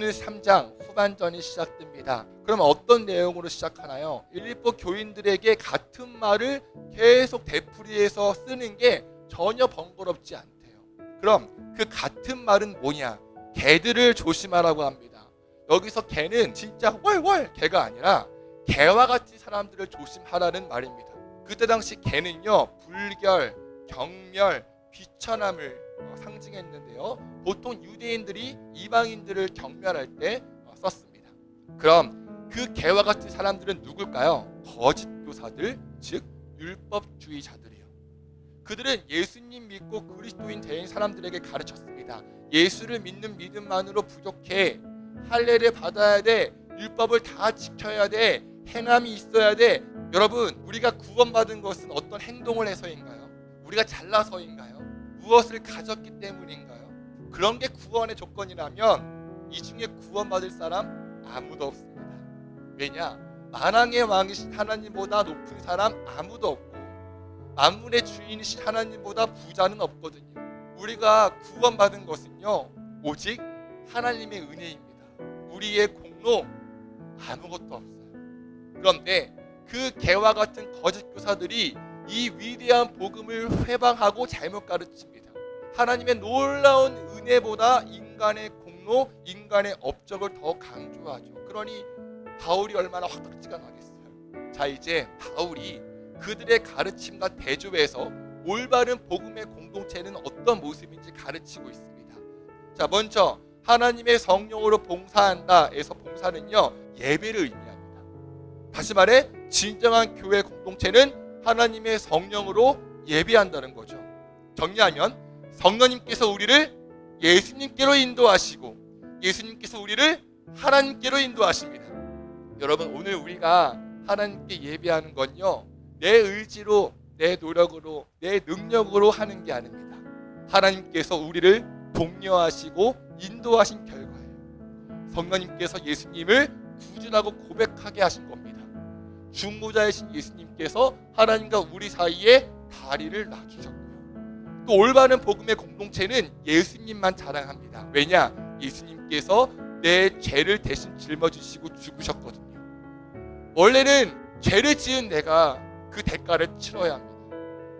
오늘 3장 후반전이 시작됩니다. 그럼 어떤 내용으로 시작하나요? 빌립보 교인들에게 같은 말을 계속 되풀이해서 쓰는 게 전혀 번거롭지 않대요. 그럼 그 같은 말은 뭐냐? 개들을 조심하라고 합니다. 여기서 개는 진짜 월월 개가 아니라 개와 같은 사람들을 조심하라는 말입니다. 그때 당시 개는요, 불결, 경멸, 비천함을 상징했는데요. 보통 유대인들이 이방인들을 경멸할 때 썼습니다. 그럼 그 개와 같은 사람들은 누굴까요? 거짓 교사들, 즉 율법주의자들이요. 그들은 예수님 믿고 그리스도인 된 사람들에게 가르쳤습니다. 예수를 믿는 믿음만으로 부족해. 할례를 받아야 돼. 율법을 다 지켜야 돼. 행함이 있어야 돼. 여러분, 우리가 구원받은 것은 어떤 행동을 해서인가요? 우리가 잘나서인가요? 무엇을 가졌기 때문인가요? 그런 게 구원의 조건이라면 이 중에 구원받을 사람 아무도 없습니다. 왜냐? 만왕의 왕이신 하나님보다 높은 사람 아무도 없고 만물의 주인이신 하나님보다 부자는 없거든요. 우리가 구원받은 것은요, 오직 하나님의 은혜입니다. 우리의 공로 아무것도 없어요. 그런데 그 개와 같은 거짓 교사들이 이 위대한 복음을 회방하고 잘못 가르칩니다. 하나님의 놀라운 은혜보다 인간의 공로, 인간의 업적을 더 강조하죠. 그러니 바울이 얼마나 화딱지가 나겠어요. 자, 이제 바울이 그들의 가르침과 대조해서 올바른 복음의 공동체는 어떤 모습인지 가르치고 있습니다. 자, 먼저 하나님의 성령으로 봉사한다 에서 봉사는요, 예배를 의미합니다. 다시 말해 진정한 교회 공동체는 하나님의 성령으로 예배한다는 거죠. 정리하면 성령님께서 우리를 예수님께로 인도하시고 예수님께서 우리를 하나님께로 인도하십니다. 여러분, 오늘 우리가 하나님께 예배하는 건요, 내 의지로, 내 노력으로, 내 능력으로 하는 게 아닙니다. 하나님께서 우리를 독려하시고 인도하신 결과예요. 성령님께서 예수님을 구주라고 고백하게 하신 겁니다. 중보자이신 예수님께서 하나님과 우리 사이에 다리를 놔주셨고요. 또 올바른 복음의 공동체는 예수님만 자랑합니다. 왜냐? 예수님께서 내 죄를 대신 짊어지시고 죽으셨거든요. 원래는 죄를 지은 내가 그 대가를 치러야 합니다.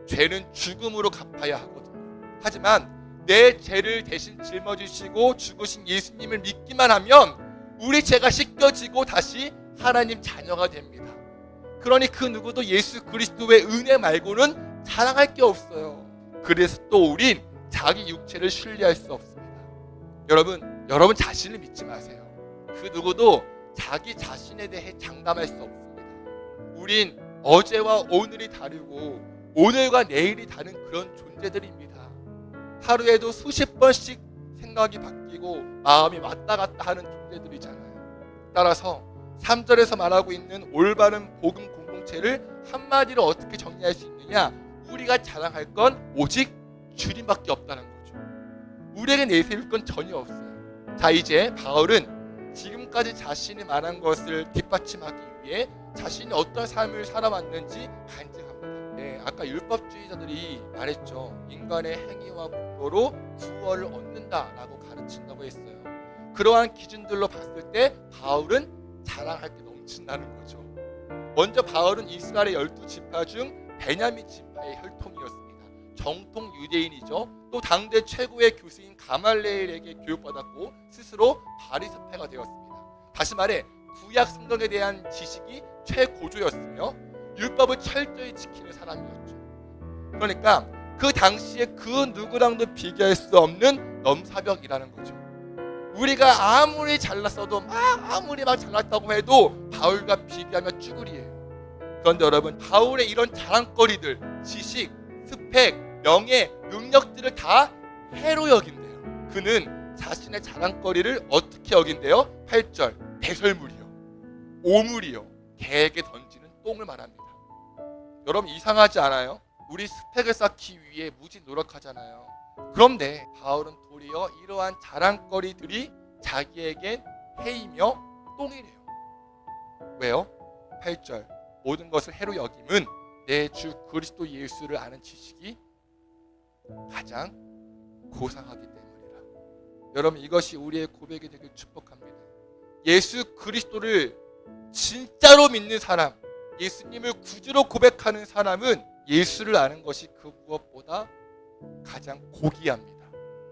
죄는 죽음으로 갚아야 하거든요. 하지만 내 죄를 대신 짊어지시고 죽으신 예수님을 믿기만 하면 우리 죄가 씻겨지고 다시 하나님 자녀가 됩니다. 그러니 그 누구도 예수 그리스도의 은혜 말고는 자랑할 게 없어요. 그래서 또 우린 자기 육체를 신뢰할 수 없습니다. 여러분 자신을 믿지 마세요. 그 누구도 자기 자신에 대해 장담할 수 없습니다. 우린 어제와 오늘이 다르고 오늘과 내일이 다른 그런 존재들입니다. 하루에도 수십 번씩 생각이 바뀌고 마음이 왔다 갔다 하는 존재들이잖아요. 따라서 3절에서 말하고 있는 올바른 복음 공동체를 한마디로 어떻게 정리할 수 있느냐? 우리가 자랑할 건 오직 주님밖에 없다는 거죠. 우리에게 내세울 건 전혀 없어요. 자, 이제 바울은 지금까지 자신이 말한 것을 뒷받침하기 위해 자신이 어떤 삶을 살아왔는지 간증합니다. 네, 아까 율법주의자들이 말했죠. 인간의 행위와 공로로 구원을 얻는다라고 가르친다고 했어요. 그러한 기준들로 봤을 때 바울은 자랑할 게 넘친다는 거죠. 먼저 바울은 이스라엘의 12지파 중 베냐민 지파의 혈통이었습니다. 정통 유대인이죠. 또 당대 최고의 교수인 가말레엘에게 교육받았고 스스로 바리새파가 되었습니다. 다시 말해 구약 성경에 대한 지식이 최고조였으며 율법을 철저히 지키는 사람이었죠. 그러니까 그 당시에 그 누구랑도 비교할 수 없는 넘사벽이라는 거죠. 우리가 아무리 잘났어도 아무리 잘났다고 해도 바울과 비교하면 쭈구리예요. 그런데 여러분, 바울의 이런 자랑거리들, 지식, 스펙, 명예, 능력들을 다 해로 여긴대요. 그는 자신의 자랑거리를 어떻게 여긴대요? 8절, 배설물이요, 오물이요, 개에게 던지는 똥을 말합니다. 여러분, 이상하지 않아요? 우리 스펙을 쌓기 위해 무지 노력하잖아요. 그런데 바울은 도리어 이러한 자랑거리들이 자기에겐 해이며 똥이래요. 왜요? 8절, 모든 것을 해로 여김은 내 주 그리스도 예수를 아는 지식이 가장 고상하기 때문이라. 여러분, 이것이 우리의 고백이 되길 축복합니다. 예수 그리스도를 진짜로 믿는 사람, 예수님을 구주로 고백하는 사람은 예수를 아는 것이 그 무엇보다 가장 고귀합니다.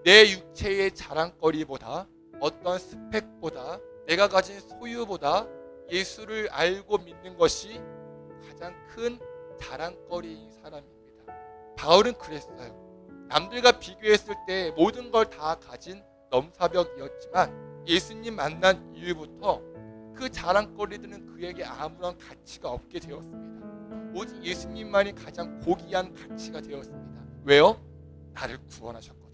내 육체의 자랑거리보다, 어떤 스펙보다, 내가 가진 소유보다 예수를 알고 믿는 것이 가장 큰 자랑거리인 사람입니다. 바울은 그랬어요. 남들과 비교했을 때 모든 걸 다 가진 넘사벽이었지만 예수님 만난 이후부터 그 자랑거리들은 그에게 아무런 가치가 없게 되었습니다. 오직 예수님만이 가장 고귀한 가치가 되었습니다. 왜요? 나를 구원하셨거든요.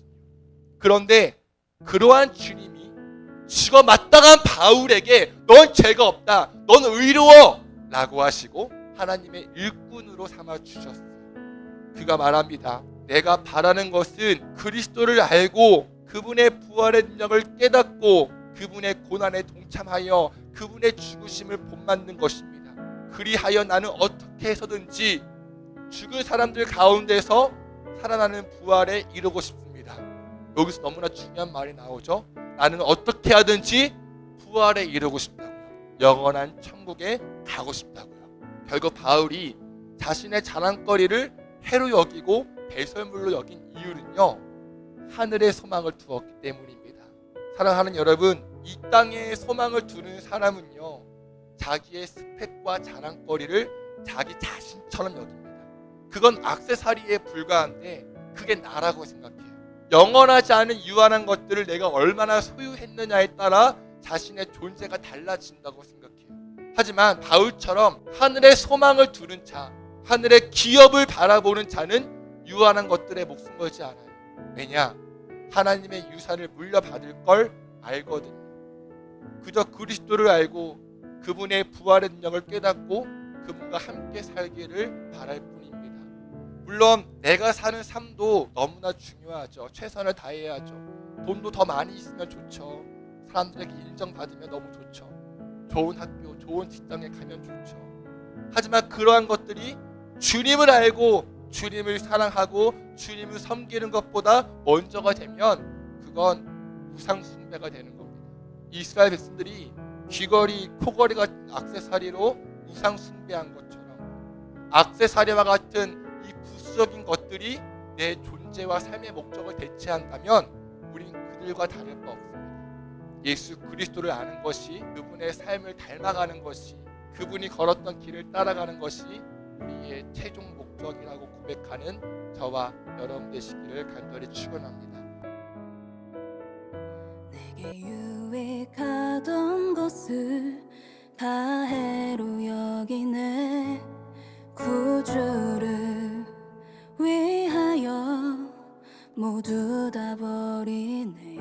그런데 그러한 주님이 죽어 마땅한 바울에게 넌 죄가 없다, 넌 의로워 라고 하시고 하나님의 일꾼으로 삼아 주셨어요. 그가 말합니다. 내가 바라는 것은 그리스도를 알고 그분의 부활의 능력을 깨닫고 그분의 고난에 동참하여 그분의 죽으심을 본받는 것입니다. 그리하여 나는 어떻게 해서든지 죽은 사람들 가운데서 살아나는 부활에 이르고 싶습니다. 여기서 너무나 중요한 말이 나오죠. 나는 어떻게 하든지 부활에 이르고 싶다고요. 영원한 천국에 가고 싶다고요. 결국 바울이 자신의 자랑거리를 해로 여기고 배설물로 여긴 이유는요, 하늘의 소망을 두었기 때문입니다. 사랑하는 여러분, 이 땅에 소망을 두는 사람은요, 자기의 스펙과 자랑거리를 자기 자신처럼 여깁니다. 그건 액세서리에 불과한데 그게 나라고 생각해요. 영원하지 않은 유한한 것들을 내가 얼마나 소유했느냐에 따라 자신의 존재가 달라진다고 생각해요. 하지만 바울처럼 하늘의 소망을 두는 자, 하늘의 기업을 바라보는 자는 유한한 것들에 목숨 걸지 않아요. 왜냐? 하나님의 유산을 물려받을 걸 알거든요. 그저 그리스도를 알고 그분의 부활의 능력을 깨닫고 그분과 함께 살기를 바랄 뿐입니다. 물론 내가 사는 삶도 너무나 중요하죠. 최선을 다해야죠. 돈도 더 많이 있으면 좋죠. 사람들에게 인정받으면 너무 좋죠. 좋은 학교, 좋은 직장에 가면 좋죠. 하지만 그러한 것들이 주님을 알고 주님을 사랑하고 주님을 섬기는 것보다 먼저가 되면 그건 우상 숭배가 되는 겁니다. 이스라엘 백성들이 귀걸이, 코걸이 같은 액세서리로 우상 숭배한 것처럼 액세서리와 같은 이 부수적인 것들이 내 존재와 삶의 목적을 대체한다면 우린 그들과 다를 바 없습니다. 예수 그리스도를 아는 것이, 그분의 삶을 닮아가는 것이, 그분이 걸었던 길을 따라가는 것이 우리의 최종 목적이라고 고백하는 저와 여러분 되시기를 간절히 축원합니다. 내게 유익하던 것을 다 해로 여기네. 구주를 위하여 모두 다 버리네.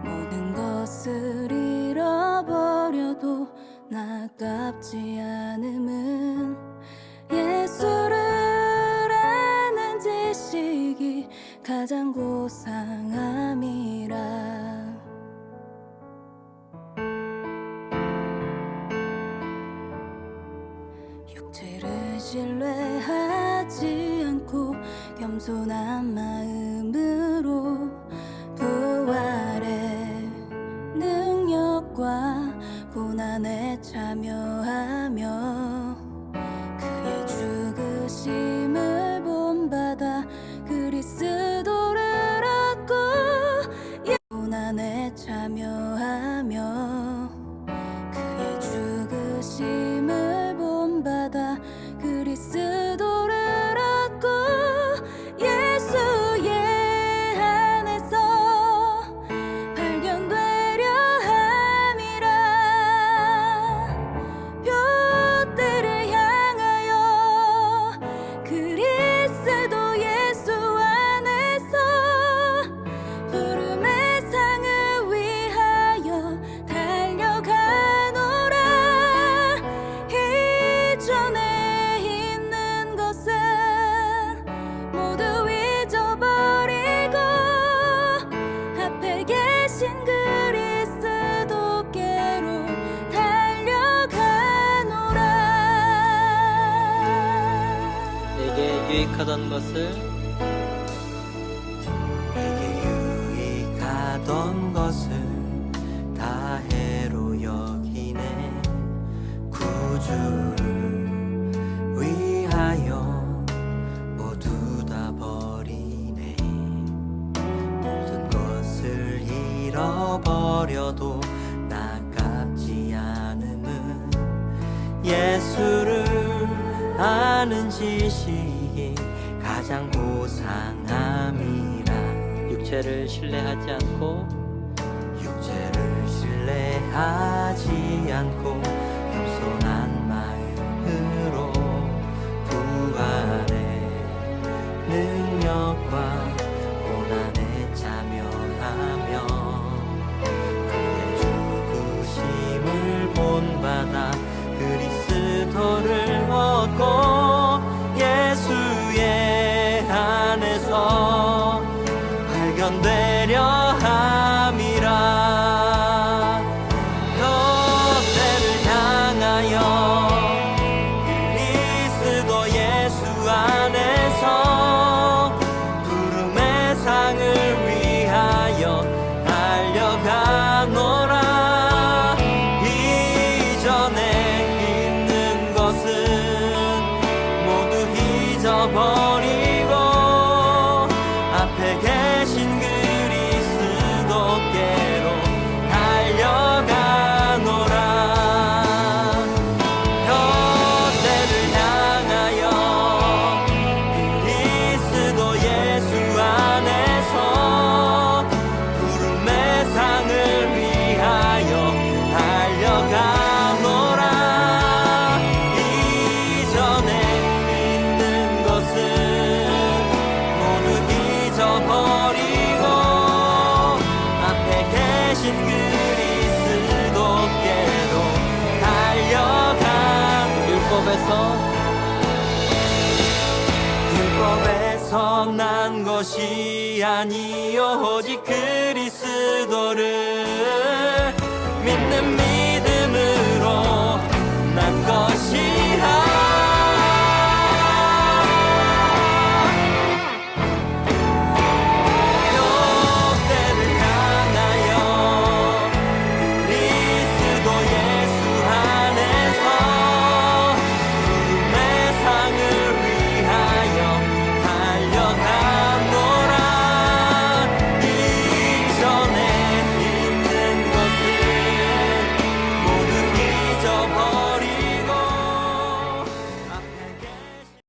모든 것을 잃어버려도 아깝지 않음은 예수를 아는 지식이 가장 고상함이라. 육체를 신뢰하지 않고 겸손한 마음으로 부활의 능력과 고난에 참여하며 그의 죽으심을 본받아 그리스도를 얻고 고난에 참여하며 그의 죽으심을 본받아 그리스도를 얻고 예수의 안에서 발견되려 함이라. 뼈대를 향하여 그리스도 예수 안에서 부름의 상을 위하여 달려가노라. 이전에 있는 것은 모두 잊어버리고 앞에 계신 그리스도께로 달려가노라. 내게 유익하던 것을 다 해로 예수를 위하여 모두 다 버리네. 모든 것을 잃어버려도 나깝지 않음은 예수를 아는 지식이 가장 고상함이라. 육체를 신뢰하지 않고 육체를 신뢰하지 않고 겸손한 마음으로 부활의 능력과 고난에 참여하며 그의 죽으심을 본받아 그리스도를 얻고 예수의 안에서 발견되려 함이라. 뼈대를 향하여 그리스도 예수 안에서 부름의 상을 위하여 달려가노라. 이전에 있는 것은 모두 잊어버리고 앞에 계신 그리스도께로 달려가노라. 뼈대를 향하여 그리스도 예수 안에서 부름의 상을 위하여 달려가노라. 이전에 있는 것은 모두 잊어버리고 앞에 계신 그리스도께로 달려가. 율법에서 난 것이 아니요 오직 그리스도를